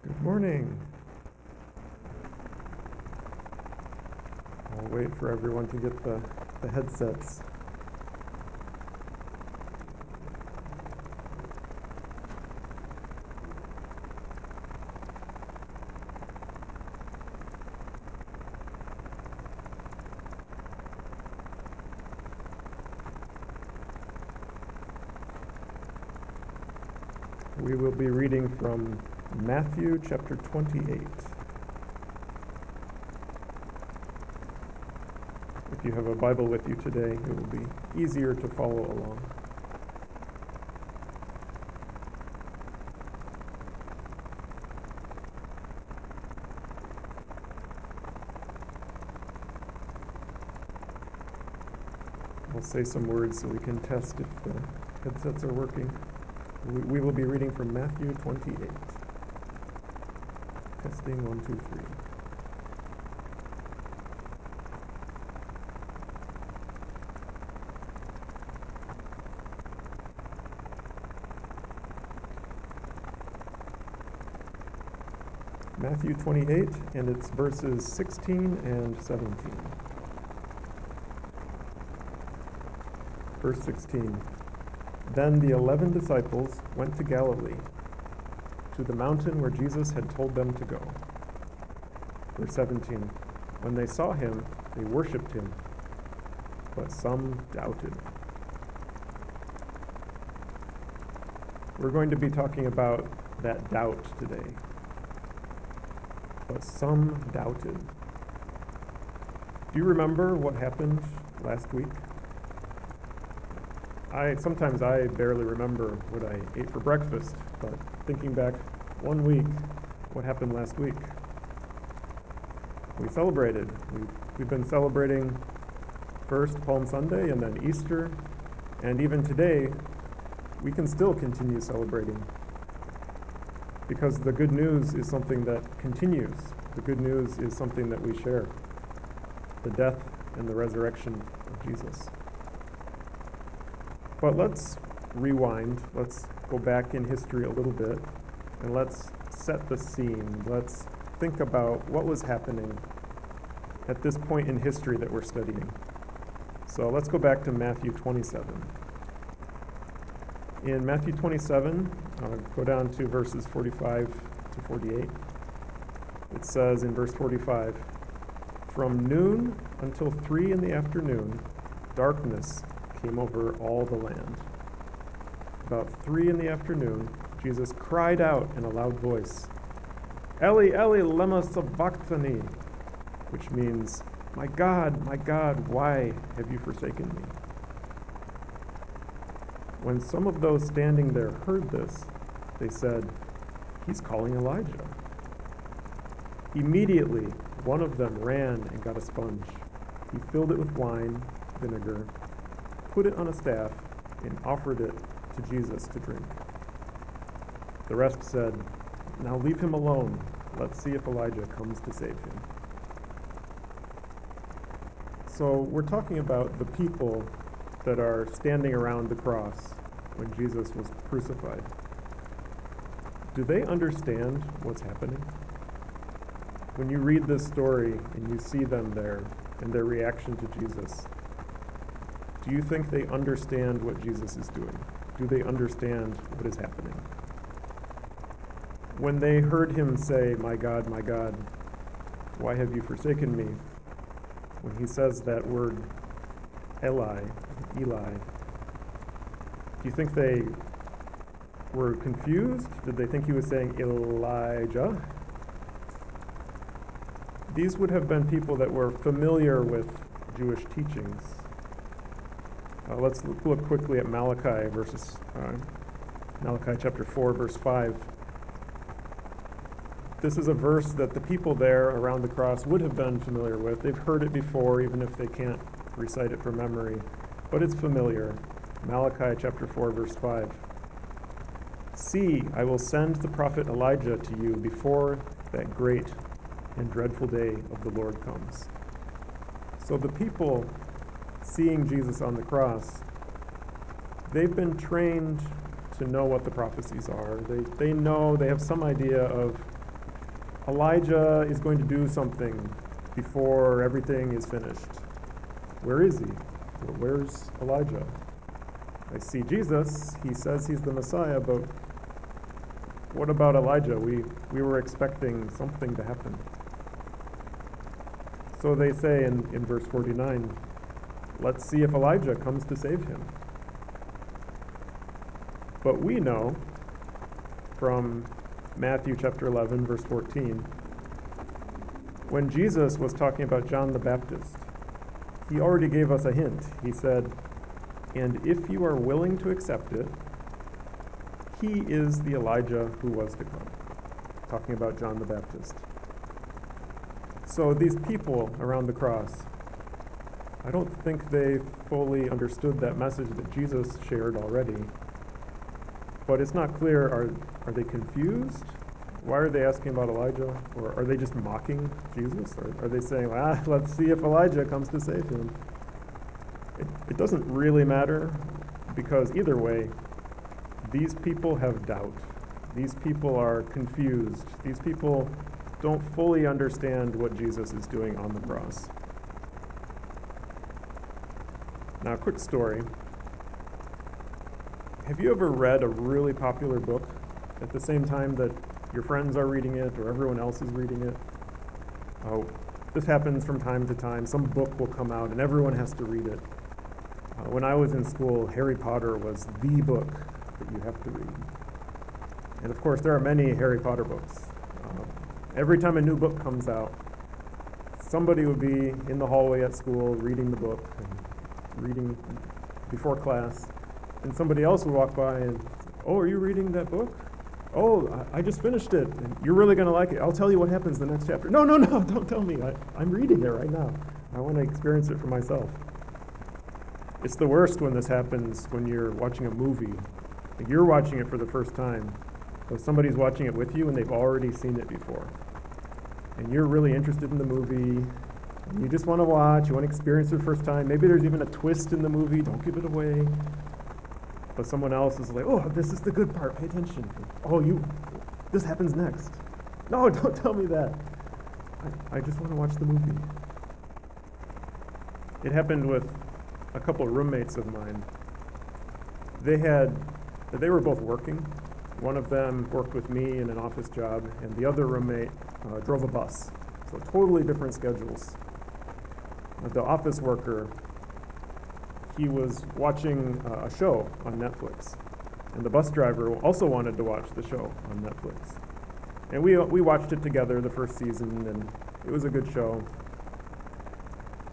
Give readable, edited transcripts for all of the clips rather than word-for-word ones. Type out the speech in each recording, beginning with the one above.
Good morning. I'll wait for everyone to get the headsets. We will be reading from Matthew chapter 28. If you have a Bible with you today, it will be easier to follow along. I'll say some words so we can test if the headsets are working. We will be reading from Matthew 28. Testing 1, 2, 3. Matthew 28, and it's verses 16 and 17. Verse 16. Then the 11 disciples went to Galilee, to the mountain where Jesus had told them to go. Verse 17. When they saw him, they worshipped him, but some doubted. We're going to be talking about that doubt today. But some doubted. Do you remember what happened last week? Sometimes I barely remember what I ate for breakfast, but thinking back 1 week, what happened last week? We celebrated. We've been celebrating first Palm Sunday and then Easter, and even today, we can still continue celebrating. Because the good news is something that continues. The good news is something that we share. The death and the resurrection of Jesus. But let's rewind. Let's go back in history a little bit, and let's set the scene. Let's think about what was happening at this point in history that we're studying. So let's go back to Matthew 27. In Matthew 27, go down to verses 45 to 48. It says in verse 45, "From noon until 3 in the afternoon, darkness came over all the land. About 3 in the afternoon, Jesus cried out in a loud voice, 'Eli, Eli, lema sabachthani,' which means, my God, why have you forsaken me?" When some of those standing there heard this, they said, "He's calling Elijah." Immediately, one of them ran and got a sponge. He filled it with wine, vinegar, put it on a staff, and offered it to Jesus to drink. The rest said, "Now leave him alone. Let's see if Elijah comes to save him." So we're talking about the people that are standing around the cross when Jesus was crucified. Do they understand what's happening? When you read this story and you see them there and their reaction to Jesus, do you think they understand what Jesus is doing? Do they understand what is happening? When they heard him say, my God, why have you forsaken me?" When he says that word, Eli, do you think they were confused? Did they think he was saying Elijah? These would have been people that were familiar with Jewish teachings. Let's look quickly at Malachi chapter 4, verse 5. This is a verse that the people there around the cross would have been familiar with. They've heard it before, even if they can't recite it from memory, but it's familiar. Malachi chapter 4, verse 5. "See, I will send the prophet Elijah to you before that great and dreadful day of the Lord comes." So the people seeing Jesus on the cross, they've been trained to know what the prophecies are. They know, they have some idea of Elijah is going to do something before everything is finished. Where is he? Where's Elijah? I see Jesus. He says he's the Messiah, but what about Elijah? We were expecting something to happen. So they say in verse 49, let's see if Elijah comes to save him. But we know from Matthew chapter 11, verse 14, when Jesus was talking about John the Baptist, he already gave us a hint. He said, and if you are willing to accept it, he is the Elijah who was to come. Talking about John the Baptist. So these people around the cross, I don't think they fully understood that message that Jesus shared already. But it's not clear, are they confused? Why are they asking about Elijah? Or are they just mocking Jesus? Or are they saying, let's see if Elijah comes to save him? It doesn't really matter, because either way, these people have doubt. These people are confused. These people don't fully understand what Jesus is doing on the cross. Now, a quick story. Have you ever read a really popular book at the same time that your friends are reading it or everyone else is reading it? Oh, this happens from time to time. Some book will come out and everyone has to read it. When I was in school, Harry Potter was the book that you have to read. And of course, there are many Harry Potter books. Every time a new book comes out, somebody would be in the hallway at school reading the book and reading before class, and somebody else would walk by and, oh, are you reading that book? Oh, I just finished it, and you're really going to like it. I'll tell you what happens in the next chapter. No, don't tell me. I'm reading it right now. I want to experience it for myself. It's the worst when this happens when you're watching a movie. Like you're watching it for the first time, but somebody's watching it with you and they've already seen it before. And you're really interested in the movie, and you just want to watch, you want to experience it for the first time. Maybe there's even a twist in the movie, don't give it away. But someone else is like, oh, this is the good part, pay attention. Oh, this happens next. No, don't tell me that. I just want to watch the movie. It happened with a couple of roommates of mine. They were both working. One of them worked with me in an office job, and the other roommate drove a bus. So totally different schedules. The office worker, he was watching a show on Netflix, and the bus driver also wanted to watch the show on Netflix. And we watched it together the first season, and it was a good show.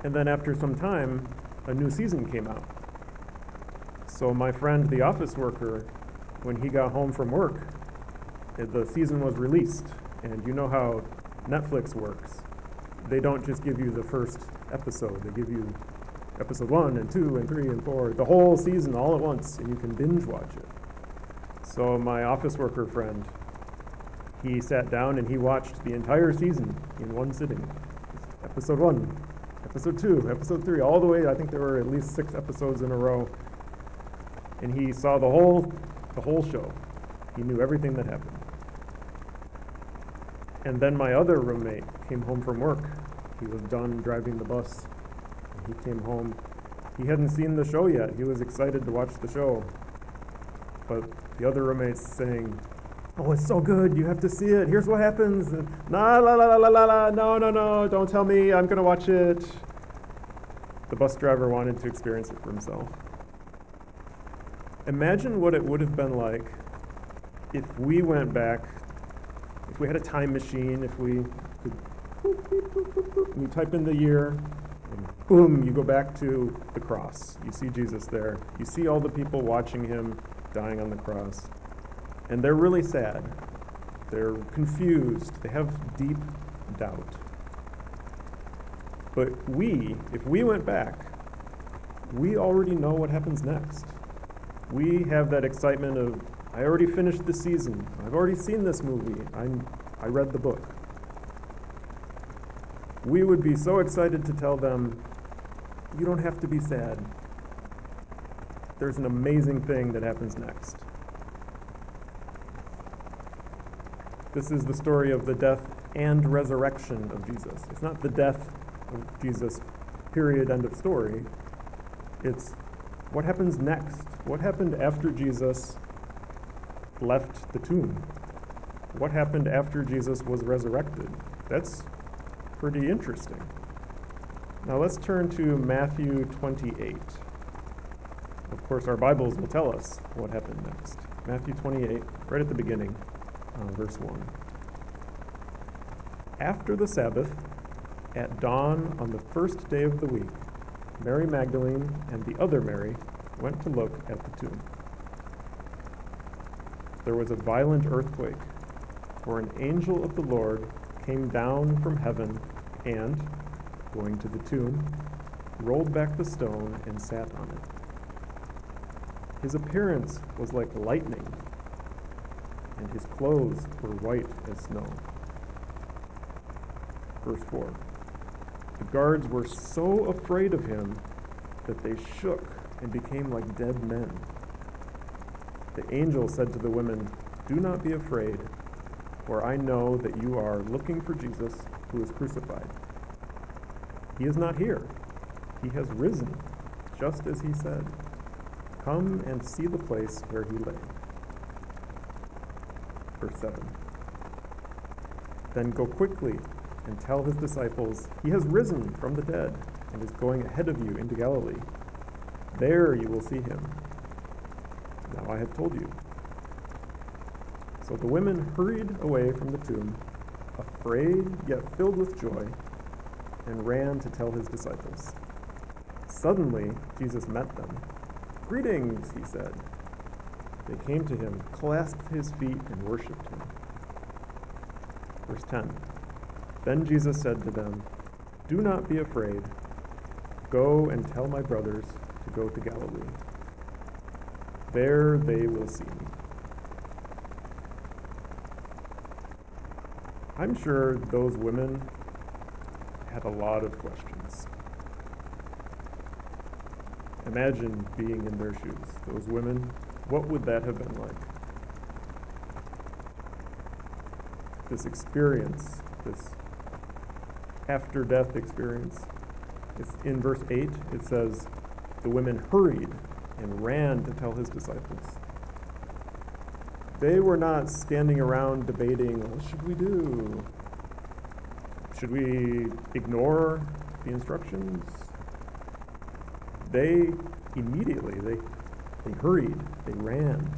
And then after some time, a new season came out. So my friend, the office worker, when he got home from work, the season was released. And you know how Netflix works. They don't just give you the first episode. They give you episode 1 and 2 and 3 and 4, the whole season all at once, and you can binge watch it. So my office worker friend, he sat down and he watched the entire season in one sitting. Episode 1, episode 2, episode 3, all the way, I think there were at least 6 episodes in a row. And he saw the whole show. He knew everything that happened. And then my other roommate came home from work. He was done driving the bus. And he came home. He hadn't seen the show yet. He was excited to watch the show. But the other roommate's saying, oh, it's so good. You have to see it. Here's what happens. And, no, don't tell me. I'm going to watch it. The bus driver wanted to experience it for himself. Imagine what it would have been like if we went back, if we had a time machine, if we could, and you type in the year, and boom, you go back to the cross. You see Jesus there. You see all the people watching him dying on the cross. And they're really sad. They're confused. They have deep doubt. But if we went back, we already know what happens next. We have that excitement of, I already finished the season. I've already seen this movie. I read the book. We would be so excited to tell them, you don't have to be sad. There's an amazing thing that happens next. This is the story of the death and resurrection of Jesus. It's not the death of Jesus, period, end of story. It's what happens next. What happened after Jesus left the tomb? What happened after Jesus was resurrected? That's pretty interesting. Now let's turn to Matthew 28. Of course, our Bibles will tell us what happened next. Matthew 28, right at the beginning, verse 1. After the Sabbath, at dawn on the first day of the week, Mary Magdalene and the other Mary went to look at the tomb. There was a violent earthquake, for an angel of the Lord came down from heaven and, going to the tomb, rolled back the stone and sat on it. His appearance was like lightning, and his clothes were white as snow. Verse 4. The guards were so afraid of him that they shook and became like dead men. The angel said to the women, "Do not be afraid, for I know that you are looking for Jesus who was crucified. He is not here. He has risen, just as he said. Come and see the place where he lay." Verse 7. Then go quickly and tell his disciples, "He has risen from the dead and is going ahead of you into Galilee. There you will see him. Now I have told you." So the women hurried away from the tomb, afraid yet filled with joy, and ran to tell his disciples. Suddenly Jesus met them. "Greetings," he said. They came to him, clasped his feet, and worshipped him. Verse 10. Then Jesus said to them, "Do not be afraid. Go and tell my brothers to go to Galilee. There they will see me." I'm sure those women had a lot of questions. Imagine being in their shoes. Those women, what would that have been like? This experience, this after-death experience. It's in verse 8, it says, the women hurried and ran to tell his disciples. They were not standing around debating, what should we do? Should we ignore the instructions? They immediately, they hurried, they ran.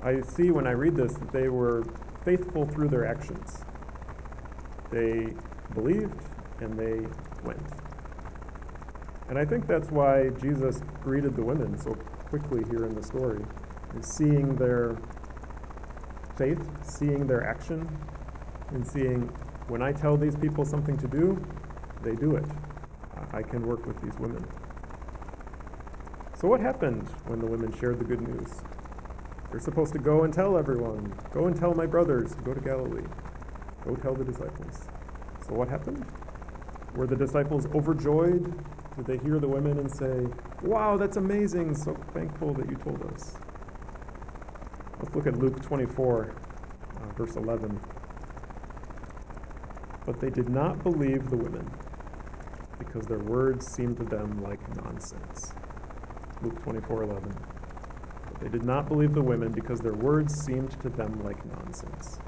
I see when I read this that they were faithful through their actions. They believed and they went. And I think that's why Jesus greeted the women so quickly here in the story. Is seeing their faith, seeing their action, and seeing when I tell these people something to do, they do it. I can work with these women. So what happened when the women shared the good news? They're supposed to go and tell everyone. Go and tell my brothers to go to Galilee. Go tell the disciples. So what happened? Were the disciples overjoyed? Did they hear the women and say, "Wow, that's amazing, so thankful that you told us"? Let's look at Luke 24, verse 11. But they did not believe the women, because their words seemed to them like nonsense. Luke 24:11. But they did not believe the women, because their words seemed to them like nonsense.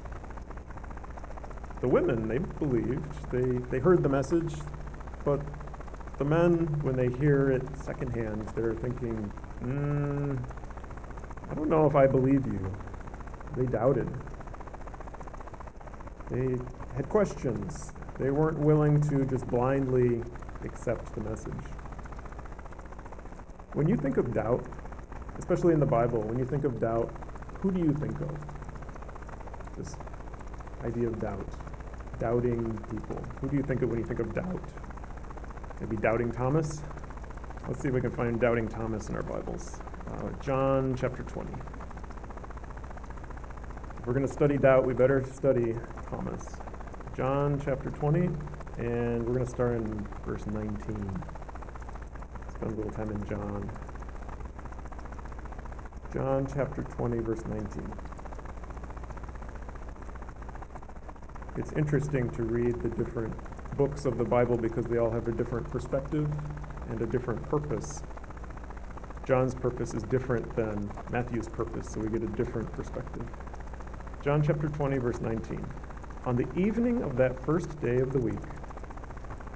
The women, they believed, they heard the message, but the men, when they hear it secondhand, they're thinking, I don't know if I believe you. They doubted. They had questions. They weren't willing to just blindly accept the message. When you think of doubt, especially in the Bible, when you think of doubt, who do you think of? This idea of doubt. Doubting people. Who do you think of when you think of doubt? Maybe Doubting Thomas? Let's see if we can find Doubting Thomas in our Bibles. John chapter 20. If we're going to study doubt, we better study Thomas. John chapter 20, and we're going to start in verse 19. Spend a little time in John. John chapter 20, verse 19. It's interesting to read the different books of the Bible because they all have a different perspective and a different purpose. John's purpose is different than Matthew's purpose, so we get a different perspective. John chapter 20, verse 19. On the evening of that first day of the week,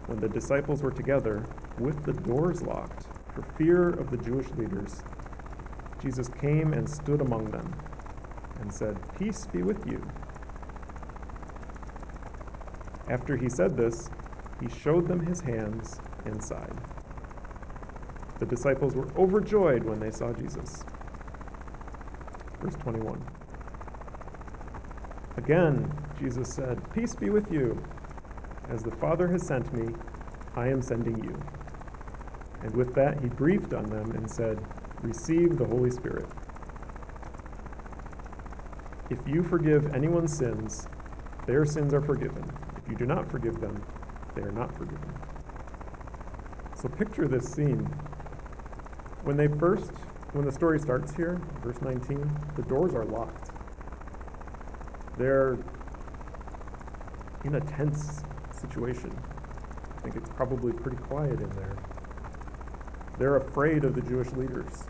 when the disciples were together with the doors locked for fear of the Jewish leaders, Jesus came and stood among them and said, "Peace be with you." After he said this, he showed them his hands and side. The disciples were overjoyed when they saw Jesus. Verse 21. Again, Jesus said, "Peace be with you. As the Father has sent me, I am sending you." And with that, he breathed on them and said, "Receive the Holy Spirit. If you forgive anyone's sins, their sins are forgiven. If you do not forgive them, they are not forgiven." So picture this scene. When the story starts here, verse 19, the doors are locked. They're in a tense situation. I think it's probably pretty quiet in there. They're afraid of the Jewish leaders.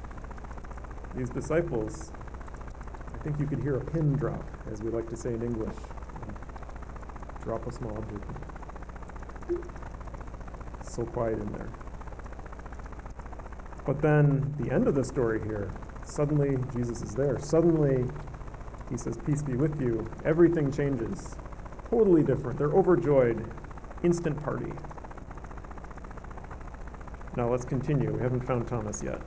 These disciples, I think you could hear a pin drop, as we like to say in English. Drop a small object. So quiet in there. But then the end of the story here, suddenly Jesus is there. Suddenly he says, "Peace be with you." Everything changes. Totally different. They're overjoyed. Instant party. Now let's continue. We haven't found Thomas yet.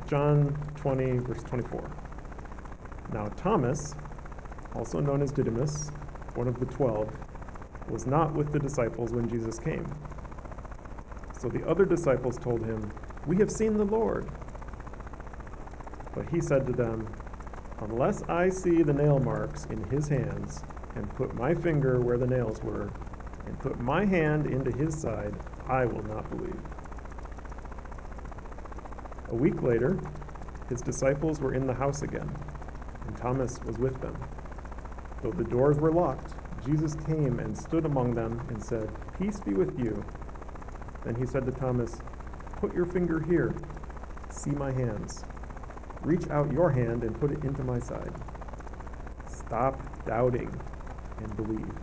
John 20, verse 24. Now Thomas, also known as Didymus, one of the 12, was not with the disciples when Jesus came. So the other disciples told him, "We have seen the Lord." But he said to them, "Unless I see the nail marks in his hands, and put my finger where the nails were, and put my hand into his side, I will not believe." A week later, his disciples were in the house again, and Thomas was with them. Though the doors were locked, Jesus came and stood among them and said, "Peace be with you." Then he said to Thomas, "Put your finger here. See my hands. Reach out your hand and put it into my side. Stop doubting and believe."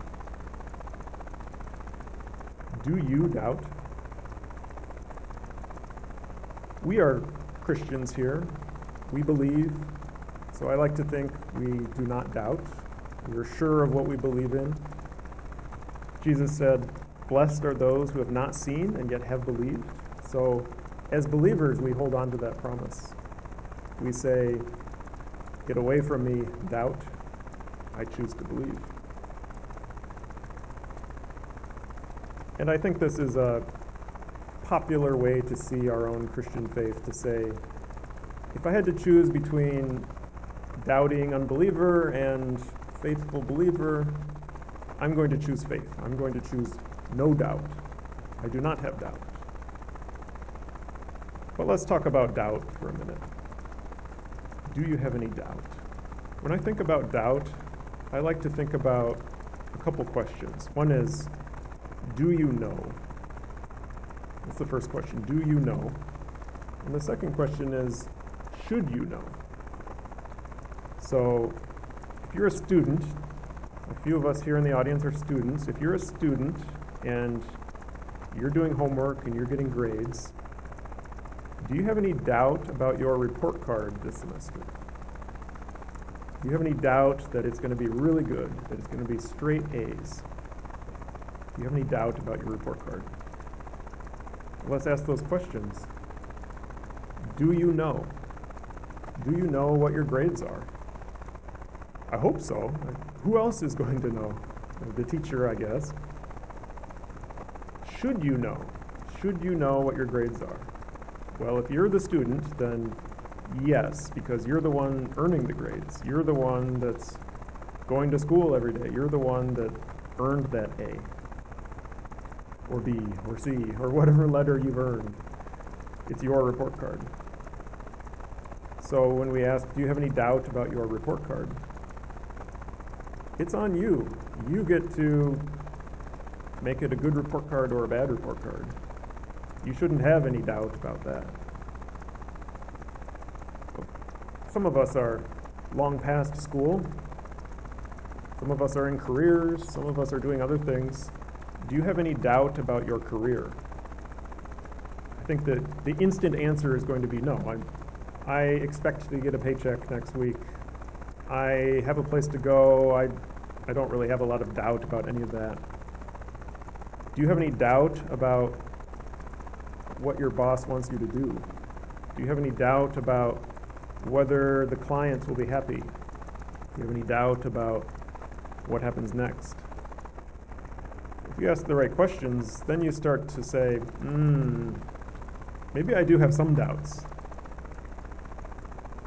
Do you doubt? We are Christians here. We believe. So I like to think we do not doubt. We're sure of what we believe in. Jesus said, "Blessed are those who have not seen and yet have believed." So as believers, we hold on to that promise. We say, "Get away from me, doubt. I choose to believe." And I think this is a popular way to see our own Christian faith, to say, if I had to choose between doubting unbeliever and faithful believer, I'm going to choose faith. I'm going to choose no doubt. I do not have doubt. But let's talk about doubt for a minute. Do you have any doubt? When I think about doubt, I like to think about a couple questions. One is, do you know? That's the first question. Do you know? And the second question is, should you know? So if you're a student, a few of us here in the audience are students. If you're a student and you're doing homework and you're getting grades, do you have any doubt about your report card this semester? Do you have any doubt that it's going to be really good, that it's going to be straight A's? Do you have any doubt about your report card? Let's ask those questions. Do you know? Do you know what your grades are? I hope so. Who else is going to know? The teacher, I guess. Should you know? Should you know what your grades are? Well, if you're the student, then yes, because you're the one earning the grades. You're the one that's going to school every day. You're the one that earned that A, or B, or C, or whatever letter you've earned. It's your report card. So when we ask, do you have any doubt about your report card? it's on you. You get to make it a good report card or a bad report card. You shouldn't have any doubt about that. Some of us are long past school. Some of us are in careers. Some of us are doing other things. Do you have any doubt about your career? I think that the instant answer is going to be no. I expect to get a paycheck next week. I have a place to go. I don't really have a lot of doubt about any of that. Do you have any doubt about what your boss wants you to do? Do you have any doubt about whether the clients will be happy? Do you have any doubt about what happens next? If you ask the right questions, then you start to say, maybe I do have some doubts.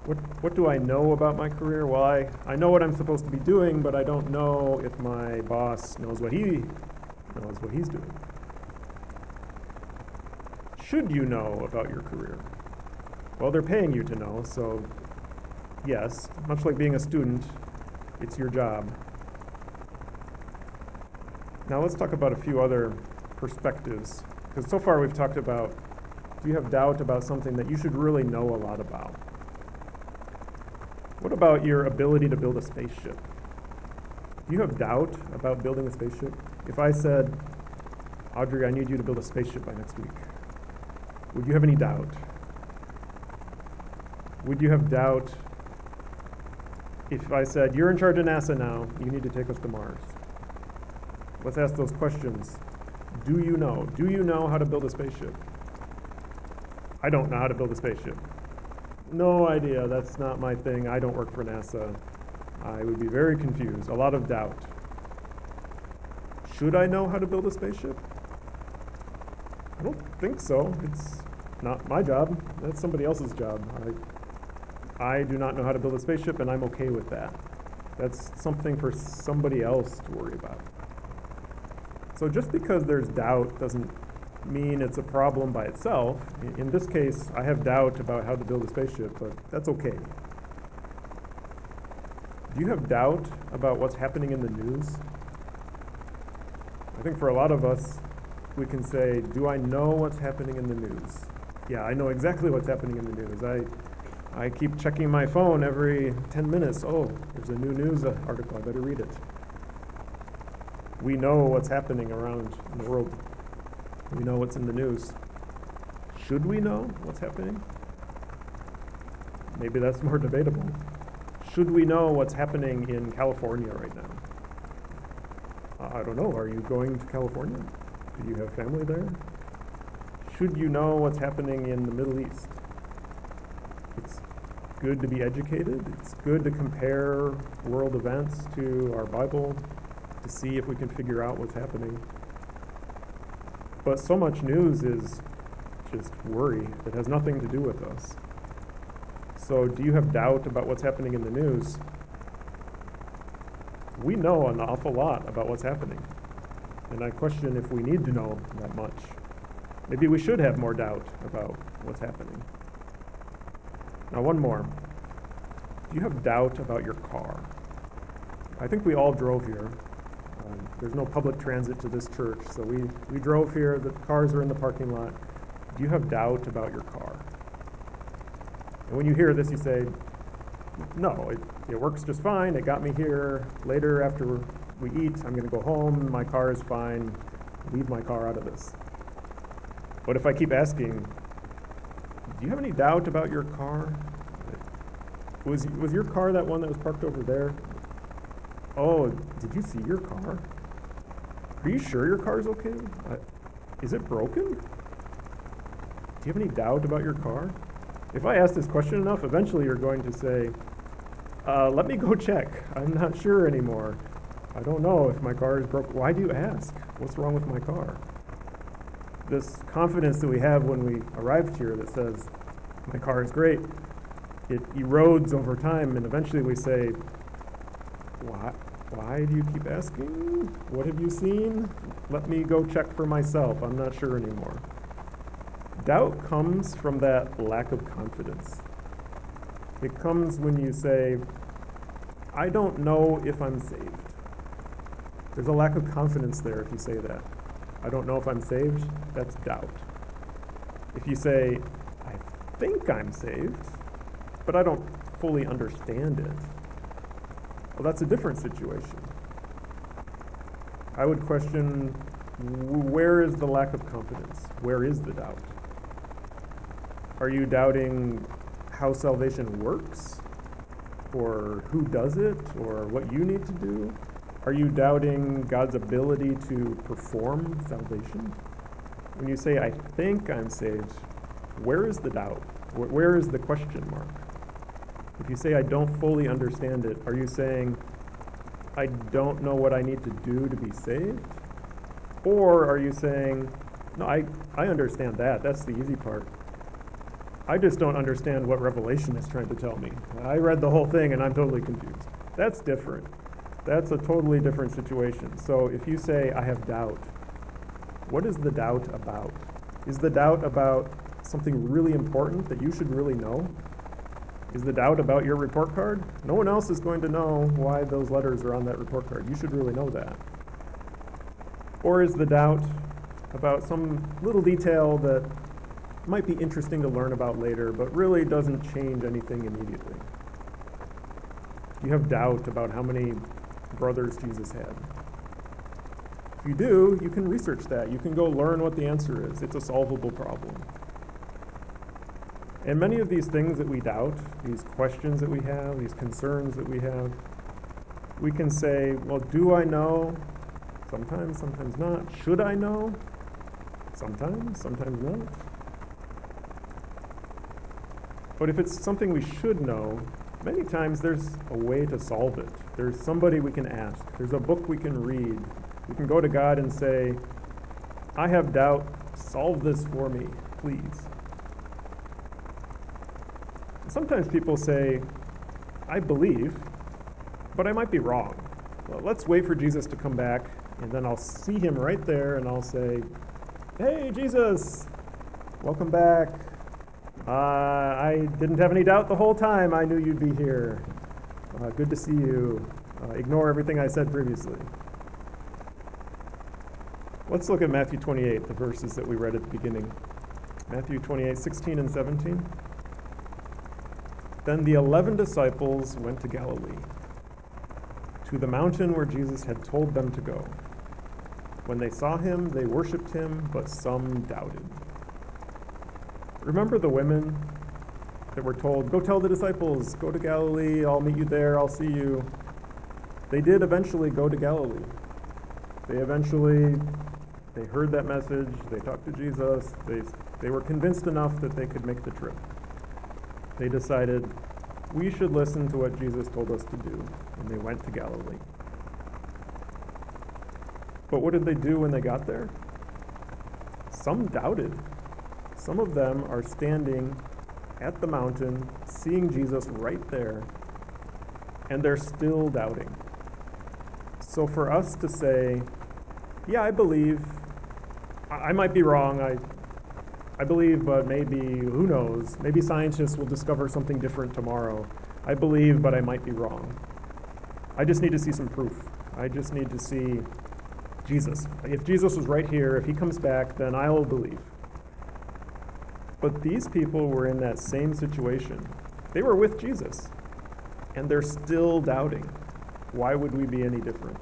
What do I know about my career? Well, I know what I'm supposed to be doing, but I don't know if my boss knows what he's doing. Should you know about your career? Well, they're paying you to know, so yes, much like being a student, it's your job. Now let's talk about a few other perspectives, because so far we've talked about, do you have doubt about something that you should really know a lot about? What about your ability to build a spaceship? Do you have doubt about building a spaceship? If I said, Audrey, I need you to build a spaceship by next week, would you have any doubt? Would you have doubt if I said, you're in charge of NASA now, you need to take us to Mars? Let's ask those questions. Do you know? Do you know how to build a spaceship? I don't know how to build a spaceship. No idea, that's not my thing. I don't work for NASA. I would be very confused, a lot of doubt. Should I know how to build a spaceship? I don't think so. It's not my job. That's somebody else's job. I do not know how to build a spaceship, and I'm okay with that. That's something for somebody else to worry about. So just because there's doubt doesn't mean it's a problem by itself. In this case, I have doubt about how to build a spaceship, but that's okay. Do you have doubt about what's happening in the news? I think for a lot of us, we can say, do I know what's happening in the news? Yeah, I know exactly what's happening in the news. I keep checking my phone every 10 minutes. Oh, there's a new news article, I better read it. We know what's happening around the world. We know what's in the news. Should we know what's happening? Maybe that's more debatable. Should we know what's happening in California right now? I don't know. Are you going to California? Do you have family there? Should you know what's happening in the Middle East? It's good to be educated. It's good to compare world events to our Bible to see if we can figure out what's happening. But so much news is just worry that has nothing to do with us. So do you have doubt about what's happening in the news? We know an awful lot about what's happening. And I question if we need to know that much. Maybe we should have more doubt about what's happening. Now one more. Do you have doubt about your car? I think we all drove here. There's no public transit to this church, so we drove here. The cars are in the parking lot. Do you have doubt about your car? And when you hear this, you say, no, it works just fine. It got me here. Later, after we eat, I'm going to go home. My car is fine. Leave my car out of this. But if I keep asking, do you have any doubt about your car? Was your car that one that was parked over there? Oh, did you see your car? Are you sure your car's okay? Is it broken? Do you have any doubt about your car? If I ask this question enough, eventually you're going to say, let me go check. I'm not sure anymore. I don't know if my car is broken. Why do you ask? What's wrong with my car? This confidence that we have when we arrived here that says, my car is great, it erodes over time, and eventually we say, why do you keep asking? What have you seen? Let me go check for myself. I'm not sure anymore. Doubt comes from that lack of confidence. It comes when you say, I don't know if I'm saved. There's a lack of confidence there if you say that. I don't know if I'm saved, that's doubt. If you say, I think I'm saved, but I don't fully understand it, well, that's a different situation. I would question, where is the lack of confidence? Where is the doubt? Are you doubting how salvation works? Or who does it? Or what you need to do? Are you doubting God's ability to perform salvation? When you say, I think I'm saved, where is the doubt? Where is the question mark? If you say, I don't fully understand it, are you saying, I don't know what I need to do to be saved? Or are you saying, no, I understand that. That's the easy part. I just don't understand what Revelation is trying to tell me. I read the whole thing and I'm totally confused. That's different. That's a totally different situation. So if you say, I have doubt, what is the doubt about? Is the doubt about something really important that you should really know? Is the doubt about your report card? No one else is going to know why those letters are on that report card. You should really know that. Or is the doubt about some little detail that might be interesting to learn about later, but really doesn't change anything immediately? You have doubt about how many brothers Jesus had. If you do, you can research that. You can go learn what the answer is. It's a solvable problem. And many of these things that we doubt, these questions that we have, these concerns that we have, we can say, well, do I know? Sometimes, sometimes not. Should I know? Sometimes, sometimes not. But if it's something we should know, many times there's a way to solve it. There's somebody we can ask. There's a book we can read. We can go to God and say, I have doubt. Solve this for me, please. Sometimes people say, I believe, but I might be wrong. Well, let's wait for Jesus to come back, and then I'll see him right there, and I'll say, hey, Jesus, welcome back. I didn't have any doubt the whole time. I knew you'd be here. Good to see you. Ignore everything I said previously. Let's look at Matthew 28, the verses that we read at the beginning. Matthew 28, 16 and 17. Then the 11 disciples went to Galilee, to the mountain where Jesus had told them to go. When they saw him, they worshipped him, but some doubted. Remember the women that were told, go tell the disciples, go to Galilee, I'll meet you there, I'll see you. They did eventually go to Galilee. They heard that message, they talked to Jesus, they were convinced enough that they could make the trip. They decided, we should listen to what Jesus told us to do, and they went to Galilee. But what did they do when they got there? Some doubted. Some of them are standing at the mountain, seeing Jesus right there, and they're still doubting. So for us to say, yeah, I believe, I might be wrong, I believe, but maybe, who knows, maybe scientists will discover something different tomorrow. I believe, but I might be wrong. I just need to see some proof. I just need to see Jesus. If Jesus was right here, if he comes back, then I will believe. But these people were in that same situation. They were with Jesus, and they're still doubting. Why would we be any different?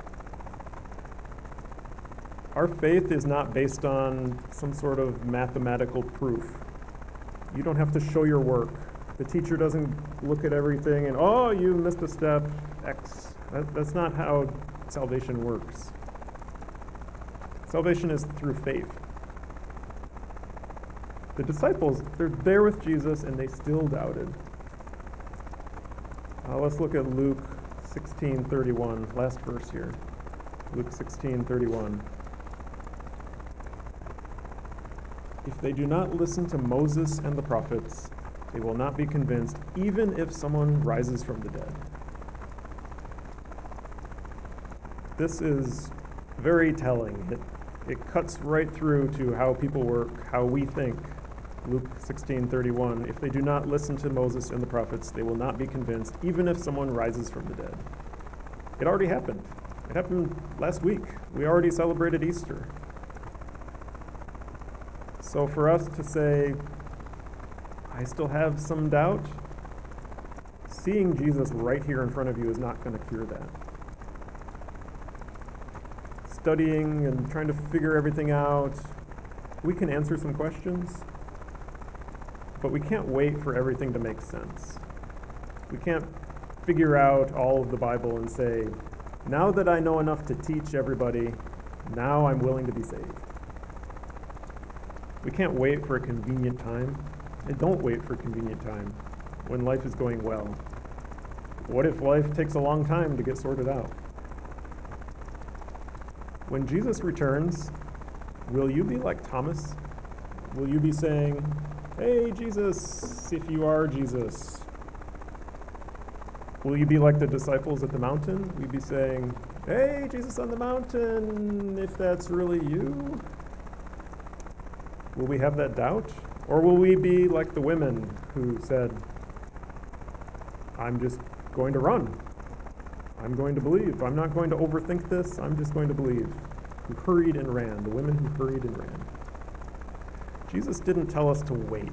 Our faith is not based on some sort of mathematical proof. You don't have to show your work. The teacher doesn't look at everything and, oh, you missed a step, X. That's not how salvation works. Salvation is through faith. The disciples, they're there with Jesus and they still doubted. Let's look at Luke 16:31, last verse here. Luke 16:31. If they do not listen to Moses and the prophets, they will not be convinced, even if someone rises from the dead. This is very telling. It cuts right through to how people work, how we think. Luke 16:31, if they do not listen to Moses and the prophets, they will not be convinced, even if someone rises from the dead. It already happened. It happened last week. We already celebrated Easter. So for us to say, I still have some doubt, seeing Jesus right here in front of you is not going to cure that. Studying and trying to figure everything out, we can answer some questions, but we can't wait for everything to make sense. We can't figure out all of the Bible and say, now that I know enough to teach everybody, now I'm willing to be saved. We can't wait for a convenient time, and don't wait for a convenient time when life is going well. What if life takes a long time to get sorted out? When Jesus returns, will you be like Thomas? Will you be saying, hey, Jesus, if you are Jesus? Will you be like the disciples at the mountain? Will you be saying, hey, Jesus on the mountain, if that's really you? Will we have that doubt? Or will we be like the women who said, I'm just going to run. I'm going to believe. I'm not going to overthink this. I'm just going to believe. Who hurried and ran. The women who hurried and ran. Jesus didn't tell us to wait.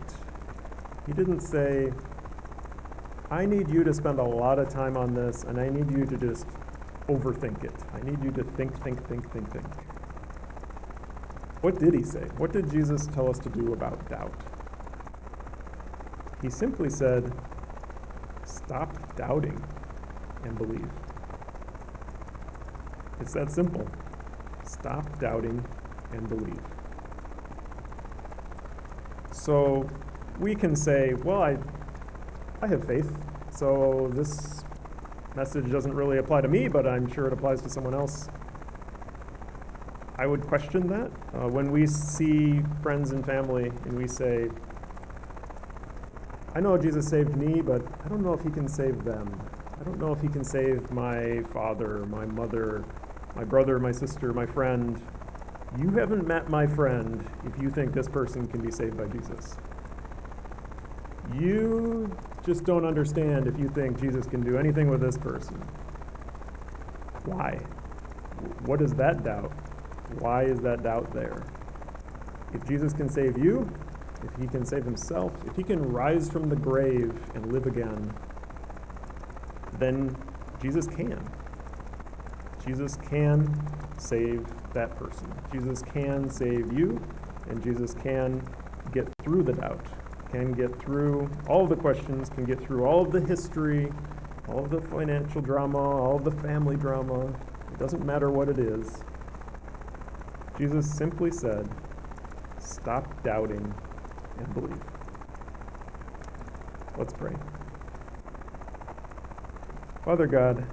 He didn't say, I need you to spend a lot of time on this, and I need you to just overthink it. I need you to think. What did he say? What did Jesus tell us to do about doubt? He simply said, stop doubting and believe. It's that simple. Stop doubting and believe. So we can say, well, I have faith, so this message doesn't really apply to me, but I'm sure it applies to someone else. I would question that. When we see friends and family and we say, I know Jesus saved me, but I don't know if he can save them. I don't know if he can save my father, my mother, my brother, my sister, my friend. You haven't met my friend if you think this person can be saved by Jesus. You just don't understand if you think Jesus can do anything with this person. Why? What is that doubt? Why is that doubt there? If Jesus can save you, if he can save himself, if he can rise from the grave and live again, then Jesus can. Jesus can save that person. Jesus can save you, and Jesus can get through the doubt, can get through all the questions, can get through all of the history, all of the financial drama, all of the family drama. It doesn't matter what it is. Jesus simply said, stop doubting and believe. Let's pray. Father God,